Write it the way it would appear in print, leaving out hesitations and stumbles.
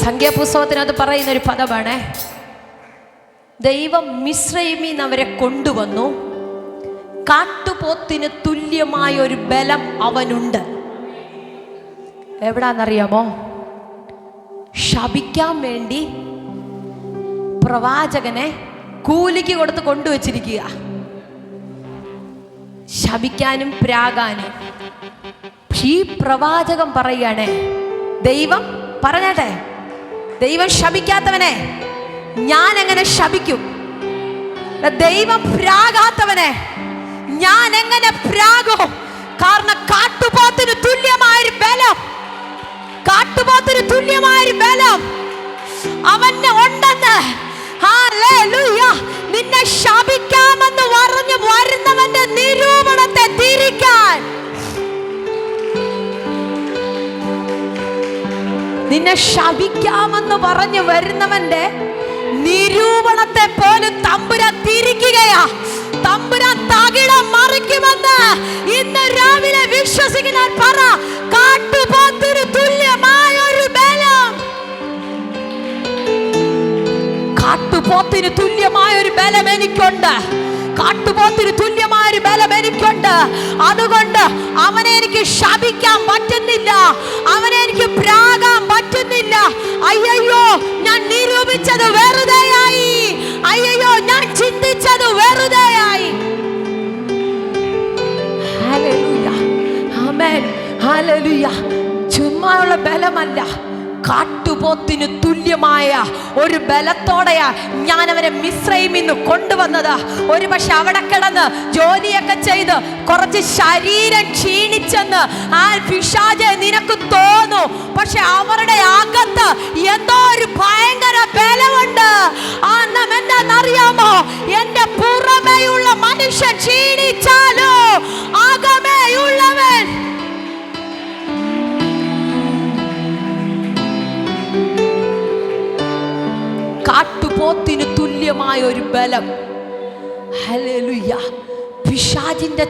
സംഖ്യാപുസ്തകത്തിനകത്ത് പറയുന്ന ഒരു പദമാണ്, ദൈവം മിസ്രയീമിൽ നിന്ന് അവരെ കൊണ്ടുവന്നു, കാട്ടുപോത്തിന് തുല്യമായ ഒരു ബലം അവനുണ്ട്. എവിടാന്നറിയാമോ? ശപിക്കാൻ വേണ്ടി പ്രവാചകനെ കൂലിക്ക് കൊടുത്ത് കൊണ്ടുവച്ചിരിക്കുക. ശപിക്കാനും പ്രാകാനും. ഈ പ്രവാചകൻ പറയാണ്, ദൈവം പറഞ്ഞട്ടെ, ദൈവം ശപിക്കാത്തവനെ ഞാൻ എങ്ങനെ ശപിക്കും? ദൈവം പ്രാകാത്തവനെ ഞാൻ എങ്ങനെ പ്രാകും? കാരണം കാട്ടുപോത്തിന് തുല്യമായൊരു ബലം, കാട്ടുപോത്തിന് തിരുമായൊരു ബലം അവന് ഉണ്ടെന്ന്. ഹല്ലേലൂയ. നിന്നെ ശപിക്കാമെന്ന് പറഞ്ഞു വരുന്നവന്റെ നിരൂപണത്തെ തിരിക്കാൻ, നിന്നെ ശപിക്കാമെന്ന് പറഞ്ഞു വരുന്നവന്റെ നിരൂപണത്തെ പോലും തമ്പുരാൻ തിരിക്കുകയാ. തമ്പുരാൻ തകിടം മറിക്കുമെന്ന് ഇന്ന് രാവിലെ വിശ്വസിക്കുന്ന പറ. കാട്ടുപോത്തിന് തുല്യമായ ഒരു ബലം, കാട്ടുപോത്തിന് തുല്യമായ ഒരു ബലം എനിക്കുണ്ട്. കാട്ടുപോത്തിന് തുല്യമായ ഒരു ബലം എനിക്കുണ്ട്. അതുകൊണ്ട് അവനെ എനിക്ക് ശപിക്കാൻ പറ്റുന്നില്ല, അവനെ എനിക്ക് പ്രാകാൻ പറ്റുന്നില്ല. അയ്യോ, ഞാൻ നിരൂപിച്ചത് വെറുതെയായി. അയ്യോ, ഞാൻ ചിന്തിച്ചത് വെറുതെയായി. ഹല്ലേലൂയ, ആമേൻ, ഹല്ലേലൂയ. ചുമ്മായുള്ള ബലമല്ല, കാട്ടുപോത്തിന് തുല്യമായ ഒരു ബലത്തോടെയാ ഞാൻ അവരെ മിസ്രയീമിൽ നിന്ന് കൊണ്ടുവന്നത്. ഒരു പക്ഷെ അവിടെ കിടന്ന് ജോലിയൊക്കെ ചെയ്ത് കുറച്ച് ശരീരം ക്ഷീണിച്ചെന്ന് ആ പിശാചേ നിനക്ക് തോന്നും. പക്ഷെ അവരുടെ അകത്ത് എന്തോ ഒരു ഭയങ്കര ബലമുണ്ട്. എന്താണെന്നറിയാമോ? എന്റെ പുറമേയുള്ള മനുഷ്യൻ ക്ഷീണിച്ചാലോ അകമേയുള്ളവൻ കാട്ടുപോത്തിന് തുല്യമായ ഒരു ബലം. ഹല്ലേലൂയ. പിശാചിന്റെ